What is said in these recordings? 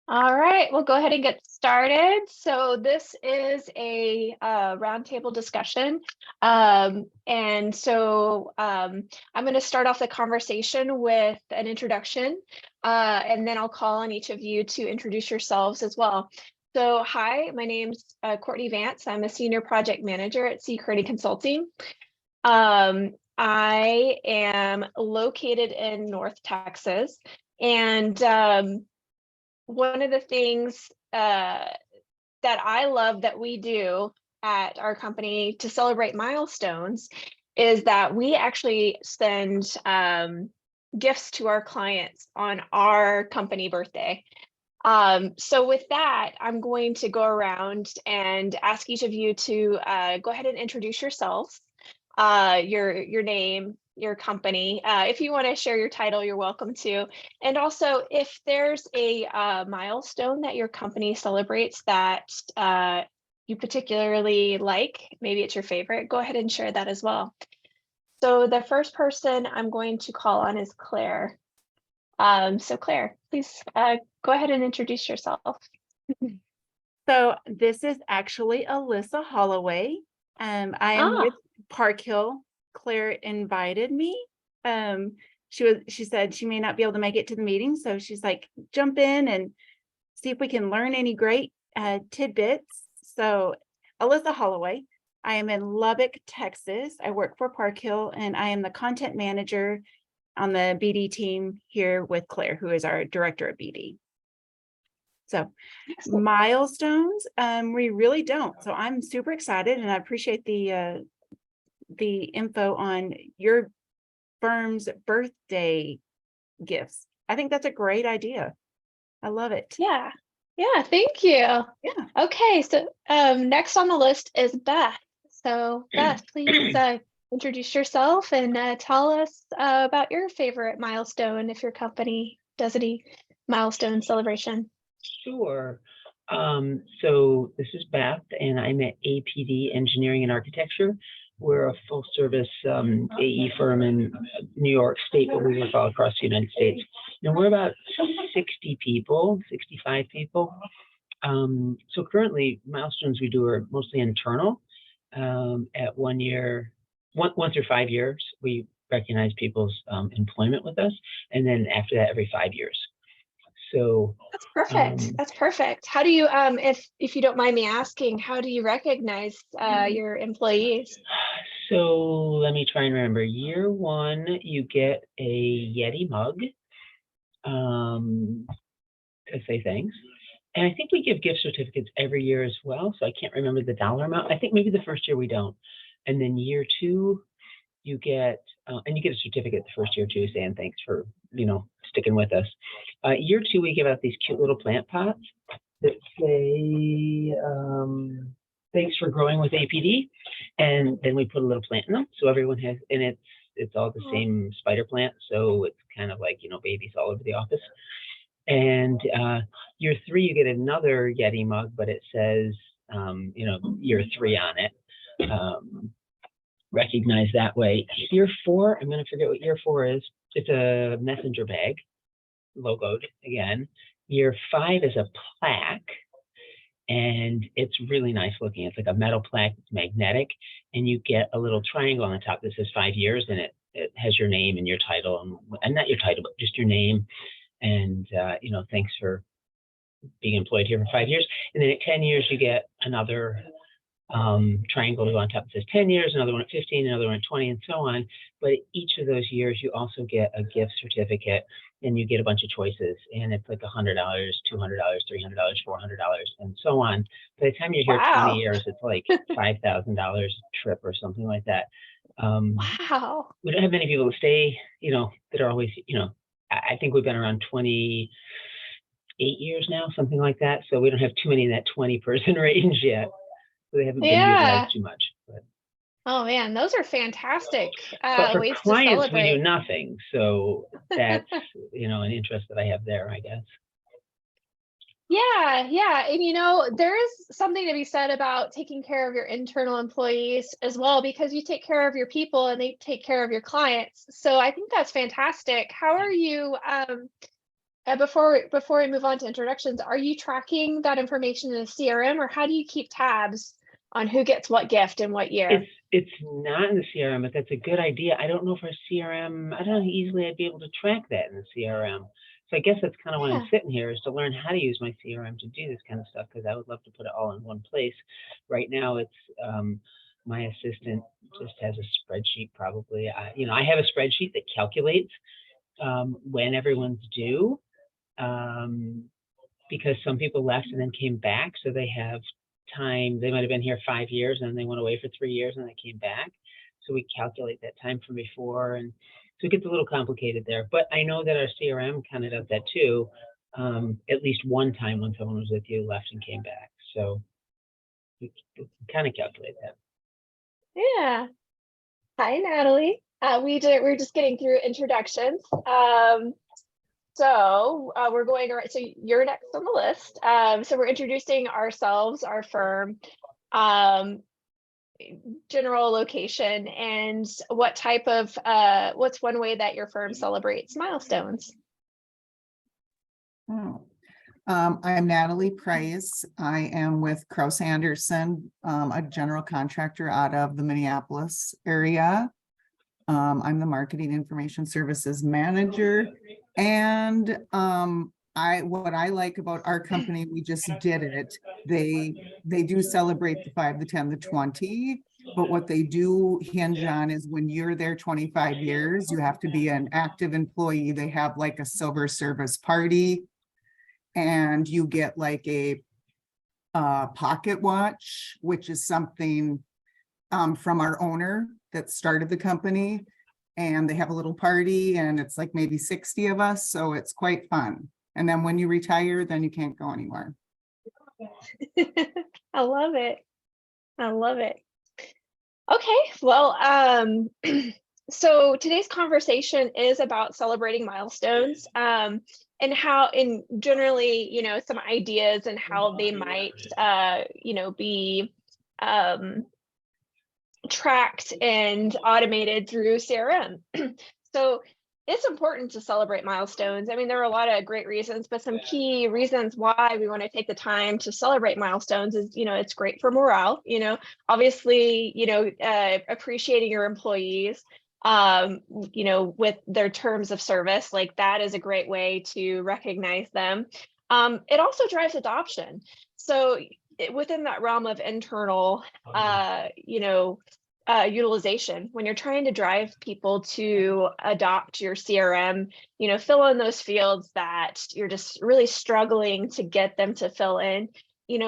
All right, we'll go ahead and get started. So this is a roundtable discussion. I'm going to start off the conversation with an introduction, and then I'll call on each of you to introduce yourselves as well. So hi, my name's Courtney Vance. I'm a senior project manager at CKC Consulting. I am located in North Texas, and one of the things that I love that we do at our company to celebrate milestones is that we actually send gifts to our clients on our company birthday. So with that, I'm going to go around and ask each of you to go ahead and introduce yourselves, your name, your company. If you want to share your title, you're welcome to. And also, if there's a milestone that your company celebrates that you particularly like, maybe it's your favorite, go ahead and share that as well. So the first person I'm going to call on is Claire. So Claire, please go ahead and introduce yourself. So this is actually Alyssa Holloway. I am with Park Hill. Claire invited me. She said she may not be able to make it to the meeting, so she's like, jump in and see if we can learn any great tidbits. So Alyssa Holloway, I am in Lubbock, Texas. I work for Park Hill, and I am the content manager on the BD team here with Claire, who is our director of BD. So milestones, we really don't. So I'm super excited, and I appreciate the info on your firm's birthday gifts. I think that's a great idea. I love it. Yeah, thank you. Yeah. Okay, so next on the list is Beth. So Beth, please introduce yourself and tell us about your favorite milestone if your company does any milestone celebration. Sure. So this is Beth, and I'm at APD Engineering and Architecture. We're a full service AE firm in New York State, but we work all across the United States. And we're about 60 people, 65 people. So currently, milestones we do are mostly internal. At 1 year, once or 5 years, we recognize people's employment with us, and then after that, every 5 years. So that's perfect. That's perfect. How do you, if you don't mind me asking, how do you recognize your employees? So let me try and remember. Year one, you get a Yeti mug to say thanks. And I think we give gift certificates every year as well. So I can't remember the dollar amount. I think maybe the first year we don't. And then year two, you get, and you get a certificate the first year too, saying thanks for, sticking with us. Year two, we give out these cute little plant pots that say, thanks for growing with APD. And then we put a little plant in them. So everyone has, and it's all the same spider plant. So it's kind of like, babies all over the office. And year three, you get another Yeti mug, but it says, year three on it. Recognize that way. Year four, I'm going to forget what year four is. It's a messenger bag, logoed again. Year five is a plaque, and it's really nice looking. It's like a metal plaque, it's magnetic, and you get a little triangle on the top that says 5 years, and it has your name and your title, and not your title, but just your name. And, thanks for being employed here for 5 years. And then at 10 years, you get another triangle on top that says 10 years, another one at 15, another one at 20, and so on. But each of those years, you also get a gift certificate, and you get a bunch of choices. And it's like $100, $200, $300, $400, and so on. By the time you're here 20 years, it's like $5,000 trip or something like that. Wow. We don't have many people that stay, that are always, I think we've been around 28 years now, something like that. So we don't have too many in that 20-person range yet. So they haven't been utilized too much. But. Oh man, those are fantastic but for ways clients, to celebrate. we do nothing. So that's an interest that I have there, I guess. Yeah. And there is something to be said about taking care of your internal employees as well, because you take care of your people and they take care of your clients. So I think that's fantastic. How are you Before we move on to introductions, are you tracking that information in a CRM, or how do you keep tabs on who gets what gift in what year? It's not in the CRM, but that's a good idea. I don't know if our CRM, I don't know how easily I'd be able to track that in the CRM. So I guess that's kind of why I'm Yeah. sitting here, is to learn how to use my CRM to do this kind of stuff, because I would love to put it all in one place. Right now, it's my assistant just has a spreadsheet probably. I have a spreadsheet that calculates when everyone's due, because some people left and then came back, so they have time. They might have been here 5 years and then they went away for 3 years and they came back. So we calculate that time from before, and so it gets a little complicated there. But I know that our CRM kind of does that too. At least one time when someone was with you, left and came back. So we kind of calculate that. Yeah. Hi, Natalie. We're just getting through introductions. So we're going around. So you're next on the list. So we're introducing ourselves, our firm, general location, and what type of what's one way that your firm celebrates milestones. I'm Natalie Price. I am with Kraus Anderson, a general contractor out of the Minneapolis area. I'm the marketing information services manager. And what I like about our company, we just did it. They do celebrate the 5, the 10, the 20. But what they do hinge on is when you're there 25 years, you have to be an active employee. They have like a silver service party, and you get like a pocket watch, which is something from our owner that started the company. And they have a little party, and it's like maybe 60 of us, so it's quite fun. And then when you retire, then you can't go anywhere. I love it. I love it. Okay, well, so today's conversation is about celebrating milestones, and how, in generally, some ideas and how they might, be tracked and automated through CRM. So it's important to celebrate milestones. I mean, there are a lot of great reasons, but some key reasons why we want to take the time to celebrate milestones is, it's great for morale, obviously, appreciating your employees, with their terms of service, like that is a great way to recognize them. It also drives adoption. So within that realm of internal, utilization, when you're trying to drive people to adopt your CRM, fill in those fields that you're just really struggling to get them to fill in,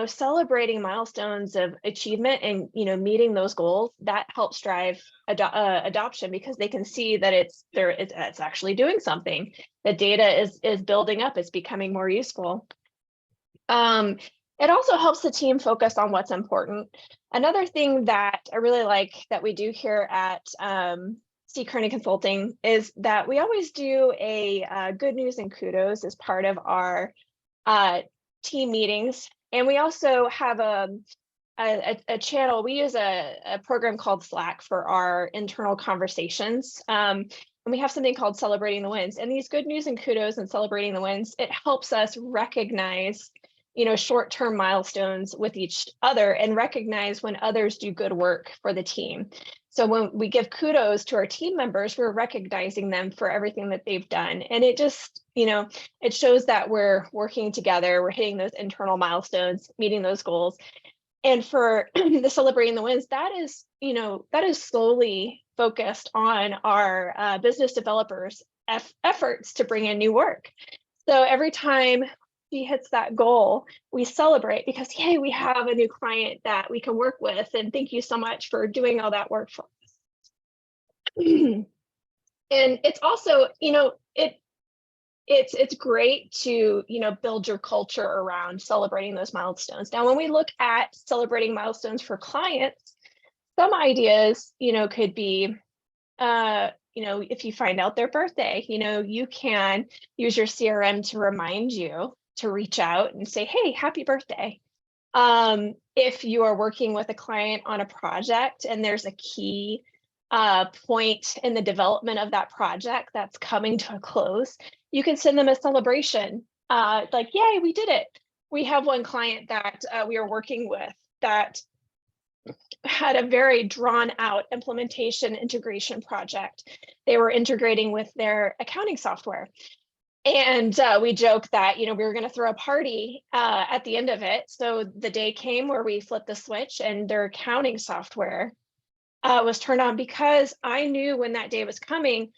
celebrating milestones of achievement and, meeting those goals, that helps drive adoption, because they can see that it's actually doing something. The data is building up, it's becoming more useful. It also helps the team focus on what's important. Another thing that I really like that we do here at CKC Consulting is that we always do a good news and kudos as part of our team meetings. And we also have a channel. We use a program called Slack for our internal conversations. And we have something called Celebrating the Wins. And these good news and kudos and celebrating the wins, it helps us recognize short-term milestones with each other and recognize when others do good work for the team. So when we give kudos to our team members, we're recognizing them for everything that they've done. And it just, it shows that we're working together, we're hitting those internal milestones, meeting those goals. And for the celebrating the wins, that is solely focused on our business developers' efforts to bring in new work. So every time he hits that goal, we celebrate, because yay, we have a new client that we can work with, and thank you so much for doing all that work for us. And it's also, it's great to build your culture around celebrating those milestones. Now, when we look at celebrating milestones for clients, some ideas could be if you find out their birthday, you can use your CRM to remind you to reach out and say, hey, happy birthday. If you are working with a client on a project and there's a key point in the development of that project that's coming to a close, you can send them a celebration, like, yay, we did it. We have one client that we are working with that had a very drawn out implementation integration project. They were integrating with their accounting software. And we joked that, we were going to throw a party at the end of it. So the day came where we flipped the switch and their accounting software was turned on. Because I knew when that day was coming,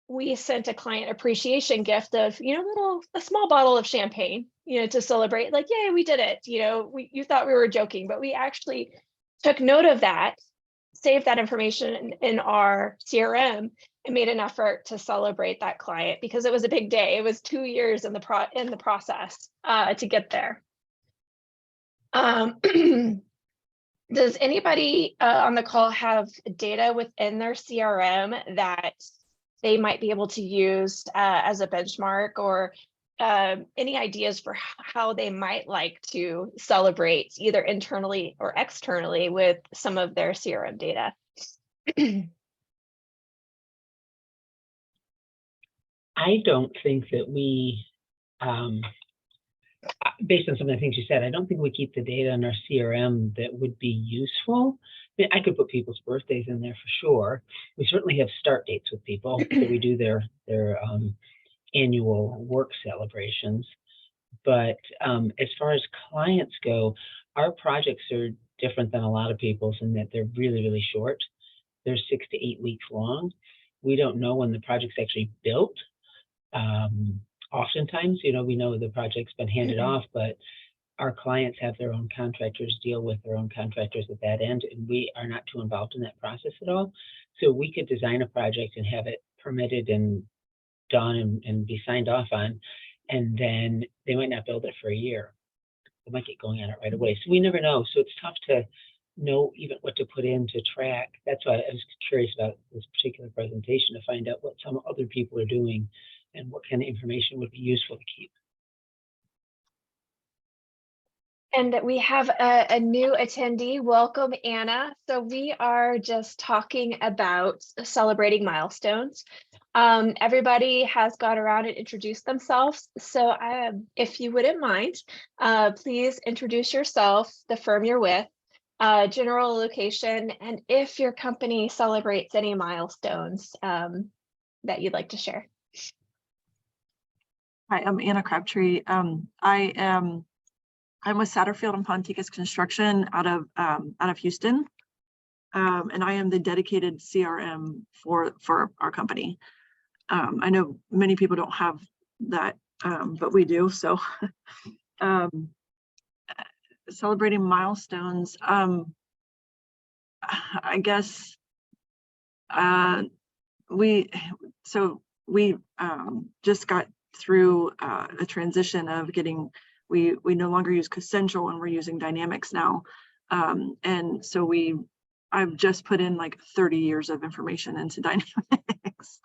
we sent a client appreciation gift of, a small bottle of champagne, to celebrate, like, yay, we did it. You thought we were joking, but we actually took note of that, saved that information in our CRM, and made an effort to celebrate that client, because it was a big day. It was 2 years in the process to get there. Does anybody on the call have data within their CRM that they might be able to use as a benchmark, or any ideas for how they might like to celebrate either internally or externally with some of their CRM data? I don't think that we, based on some of the things you said, I don't think we keep the data in our CRM that would be useful. I mean, I could put people's birthdays in there for sure. We certainly have start dates with people, so we do their annual work celebrations. But as far as clients go, our projects are different than a lot of people's in that they're really, really short. They're 6 to 8 weeks long. We don't know when the project's actually built. Oftentimes, we know the project's been handed off, but our clients have their own contractors, deal with their own contractors at that end, and we are not too involved in that process at all. So we could design a project and have it permitted and done and be signed off on, and then they might not build it for a year. They might get going on it right away. So we never know. So it's tough to know even what to put in to track. That's why I was curious about this particular presentation, to find out what some other people are doing and what kind of information would be useful to keep. And we have a new attendee. Welcome, Anna. So we are just talking about celebrating milestones. Everybody has got around and introduced themselves. So if you wouldn't mind, please introduce yourself, the firm you're with, general location, and if your company celebrates any milestones that you'd like to share. Hi, I'm Anna Crabtree. I'm with Satterfield and Ponticus Construction out of Houston, and I am the dedicated CRM for our company. I know many people don't have that, but we do. So, celebrating milestones. I guess we just got through a transition of getting. We no longer use Essential and we're using Dynamics now. And so I've just put in like 30 years of information into Dynamics.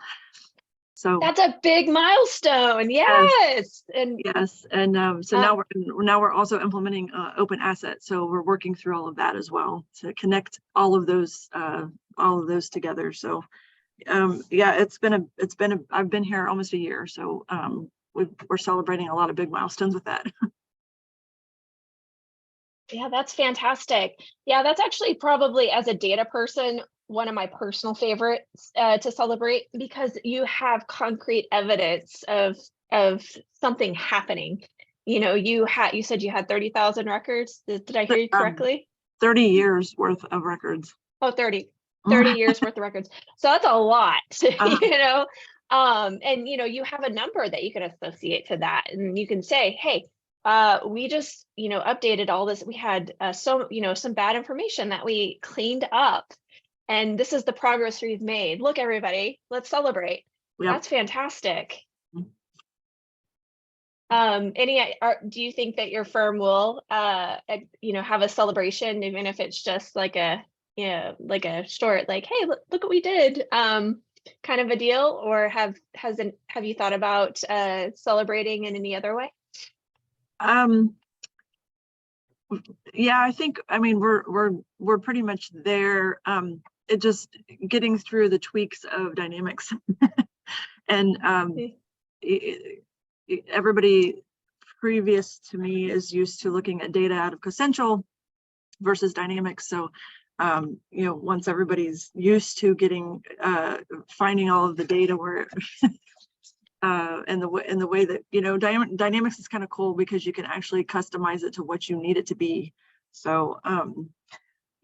So that's a big milestone. Yes. So now we're also implementing open asset. So we're working through all of that as well to connect all of those together. So I've been here almost a year. So we're celebrating a lot of big milestones with that. Yeah, that's fantastic. Yeah, that's actually probably, as a data person, one of my personal favorites to celebrate, because you have concrete evidence of something happening. You said you had 30,000 records. Did I hear you correctly? 30 years worth of records. Oh, 30 years worth of records. So that's a lot, and you have a number that you can associate to that, and you can say, hey, we just updated all this. We had some bad information that we cleaned up, and this is the progress we've made. Look, everybody, let's celebrate. Yep. That's fantastic. Do you think that your firm will have a celebration, even if it's just like a short, like, hey, look what we did, kind of a deal? Or have you thought about celebrating in any other way? Yeah, I mean, we're pretty much there. it just getting through the tweaks of dynamics and everybody previous to me is used to looking at data out of CoCentral versus dynamics. So you know, once everybody's used to getting finding all of the data where and the way that, you know, dynamics is kind of cool because you can actually customize it to what you need it to be. So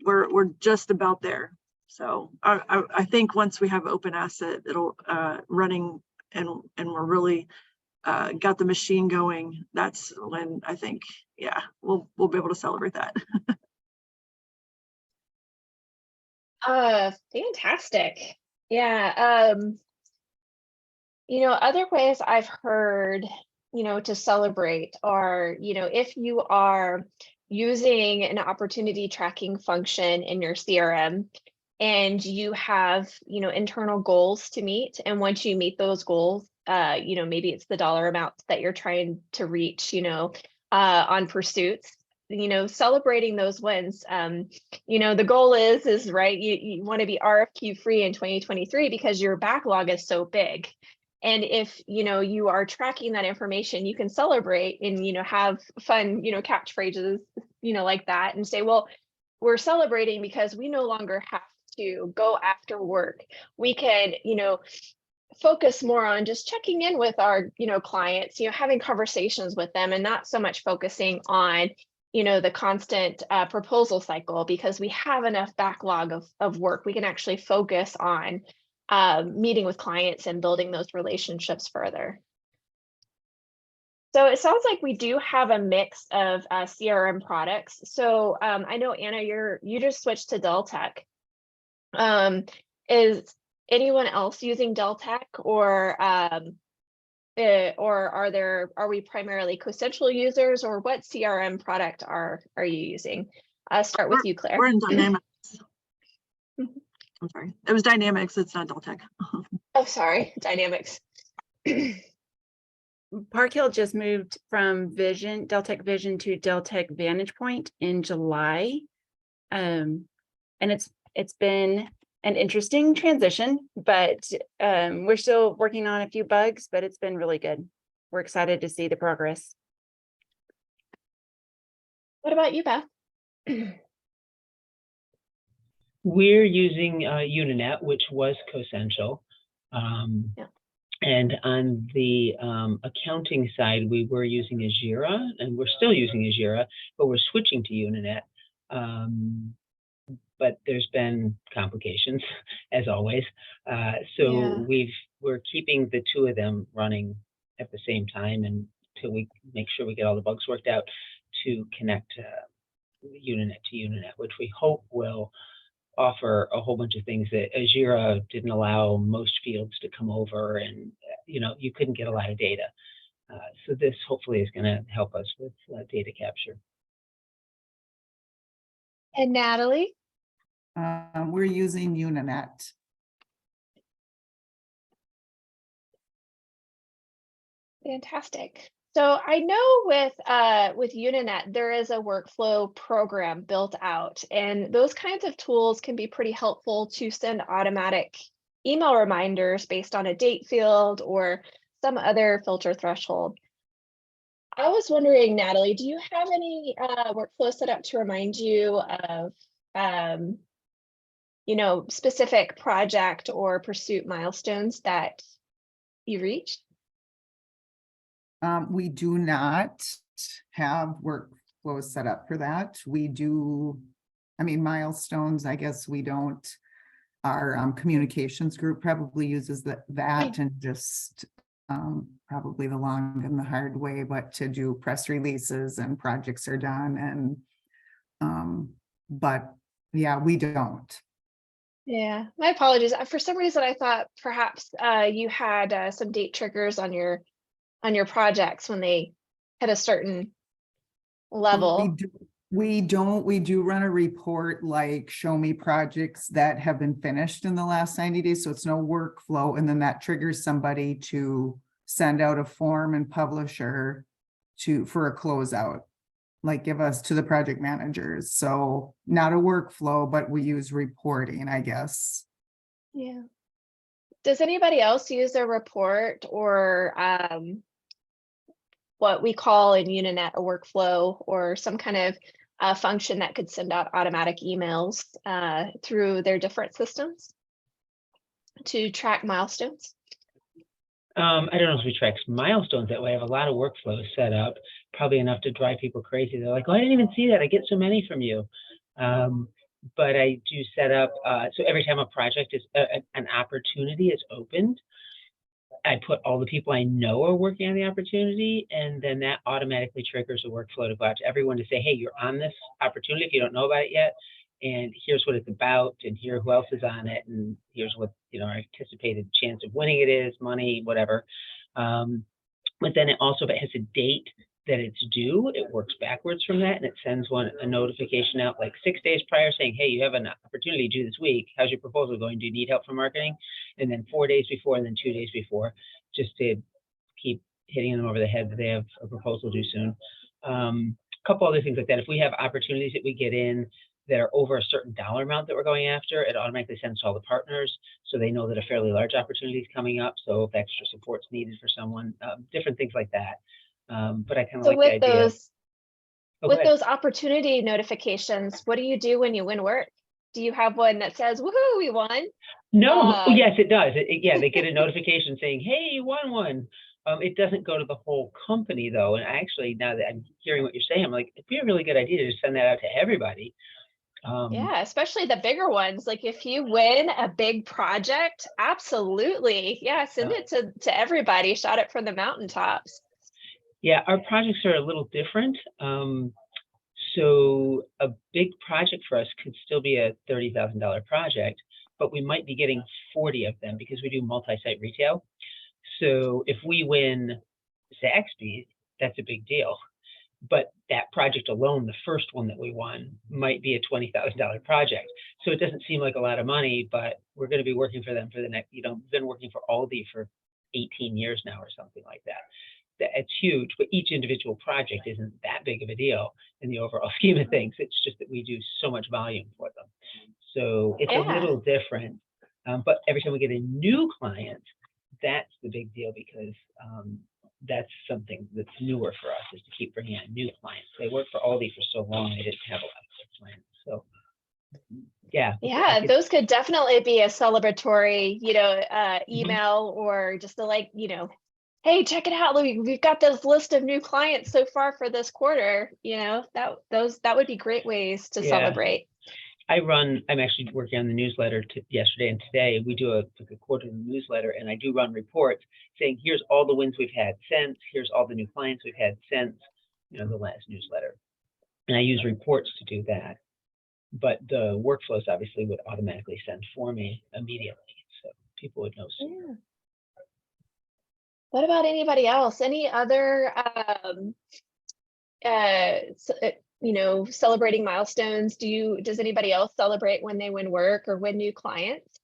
we're just about there. So I think once we have open asset, it'll running and we're really got the machine going. That's when I think, yeah, we'll be able to celebrate that. Fantastic. Yeah. You know, other ways I've heard, you know, to celebrate are, you know, if you are using an opportunity tracking function in your CRM and you have, you know, internal goals to meet. And once you meet those goals, you know, maybe it's the dollar amount that you're trying to reach, you know, on pursuits, you know, celebrating those wins. You know, the goal is right, you want to be RFQ free in 2023 because your backlog is so big. And if, you know, you are tracking that information, you can celebrate and, you know, have fun, you know, catchphrases, you know, like that and say, well, we're celebrating because we no longer have to go after work. We can, you know, focus more on just checking in with our, you know, clients, you know, having conversations with them and not so much focusing on, you know, the constant proposal cycle because we have enough backlog of work. We can actually focus on meeting with clients and building those relationships further. So it sounds like we do have a mix of CRM products. So I know Anna, you just switched to Deltek. Is anyone else using Deltek, or are we primarily CoCentral users, or what CRM product are you using? Start with you, Claire. We're in Dynamics. I'm sorry, it was Dynamics. It's not Deltek. Oh, sorry, Dynamics. Park Hill just moved from Deltek Vision to Deltek Vantage Point in July. And it's been an interesting transition, but we're still working on a few bugs, but it's been really good. We're excited to see the progress. What about you, Beth? We're using Uninet, which was CoCentral. Yeah. And on the accounting side, we were using Ajira, and we're still using Ajira, but we're switching to Uninet. But there's been complications, as always. So we're keeping the two of them running at the same time until we make sure we get all the bugs worked out to connect Uninet to Uninet, which we hope will offer a whole bunch of things that Ajira didn't allow most fields to come over, and you know, you couldn't get a lot of data. So this hopefully is going to help us with data capture. And Natalie? We're using Uninet. Fantastic. So I know with Uninet, there is a workflow program built out, and those kinds of tools can be pretty helpful to send automatic email reminders based on a date field or some other filter threshold. I was wondering, Natalie, do you have any workflow set up to remind you of you know, specific project or pursuit milestones that you reached? We do not have workflows set up for that. We do, I mean, milestones, I guess we don't. Our communications group probably uses that and just probably the long and the hard way, but to do press releases and projects are done. And but yeah, we don't. Yeah, my apologies. For some reason, I thought perhaps you had some date triggers on your projects when they hit a certain level. We don't. We do run a report, like show me projects that have been finished in the last 90 days. So it's no workflow. And then that triggers somebody to send out a form and publisher for a closeout. like give us to the project managers. So not a workflow, but we use reporting, I guess. Yeah. Does anybody else use a report or what we call in Uninet a workflow or some kind of function that could send out automatic emails through their different systems to track milestones? I don't know if we track milestones that way. I have a lot of workflows set up, probably enough to drive people crazy. They're like, oh, I didn't even see that. I get so many from you. But I do set up, so every time a project is an opportunity is opened, I put all the people I know are working on the opportunity, and then that automatically triggers a workflow to go out to everyone to say, hey, you're on this opportunity if you don't know about it yet, and here's what it's about, and here who else is on it, and here's what our anticipated chance of winning it is, money, whatever. But then it also, if it has a date that it's due, it works backwards from that, and it sends a notification out like 6 days prior saying, hey, you have an opportunity due this week. How's your proposal going? Do you need help from marketing? And then 4 days before, and then 2 days before, just to keep hitting them over the head that they have a proposal due soon. A couple other things like that. If we have opportunities that we get in that are over a certain dollar amount that we're going after, it automatically sends to all the partners, so they know that a fairly large opportunity is coming up. So if extra support's needed for someone, different things like that. But I kind of So like the idea. with those opportunity notifications, what do you do when you win work? Do you have one that says, woohoo, we won? No, yes, it does. Yeah, they get a notification saying, hey, you won one. It doesn't go to the whole company though. And actually, now that I'm hearing what you're saying, I'm like, it'd be a really good idea to just send that out to everybody. Yeah, especially the bigger ones. Like if you win a big project, absolutely. Yeah, send it to everybody, shout it from the mountaintops. Yeah, our projects are a little different. So a big project for us could still be a $30,000 project, but we might be getting 40 of them because we do multi-site retail. So if we win Zaxby's, that's a big deal. But that project alone, the first one that we won, might be a $20,000 project. So it doesn't seem like a lot of money, but we're going to be working for them for the next, we've been working for Aldi for 18 years now or something like that. It's huge, but each individual project isn't that big of a deal in the overall scheme of things. It's just that we do so much volume for them. So it's a little different. But every time we get a new client, that's the big deal because that's something that's newer for us, is to keep bringing on new clients. They worked for Aldi for so long, they didn't have a lot of clients. So yeah, those could definitely be a celebratory, email or just hey, check it out, we've got this list of new clients so far for this quarter. That would be great ways to celebrate. I'm actually working on the newsletter yesterday and today. We do a quarterly newsletter, and I do run reports saying, here's all the wins we've had since, here's all the new clients we've had since, the last newsletter. And I use reports to do that. But the workflows obviously would automatically send for me immediately, so people would know sooner. Yeah. What about anybody else? Any other celebrating milestones? Does anybody else celebrate when they win work or win new clients?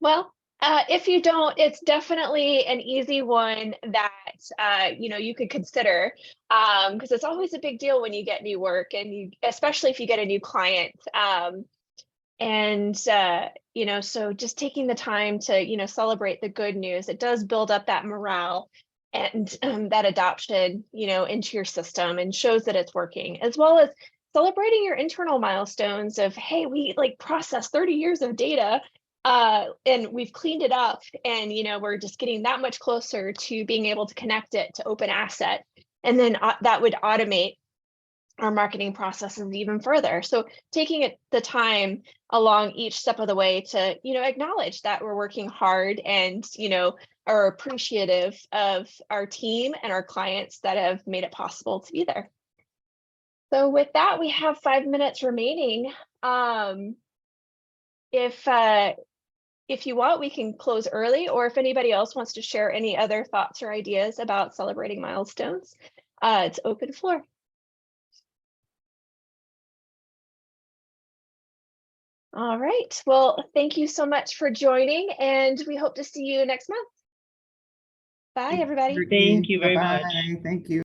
Well, if you don't, it's definitely an easy one that you could consider, because it's always a big deal when you get new work, and especially if you get a new client. So just taking the time to celebrate the good news, it does build up that morale and that adoption into your system, and shows that it's working, as well as celebrating your internal milestones of, hey, we processed 30 years of data. And we've cleaned it up, and we're just getting that much closer to being able to connect it to open asset, and then that would automate our marketing processes even further. So taking the time along each step of the way to acknowledge that we're working hard, and are appreciative of our team and our clients that have made it possible to be there. So with that, we have 5 minutes remaining. If you want, we can close early, or if anybody else wants to share any other thoughts or ideas about celebrating milestones, it's open floor. All right. Well, thank you so much for joining, and we hope to see you next month. Bye, everybody. Thank you very much. Bye-bye. Thank you.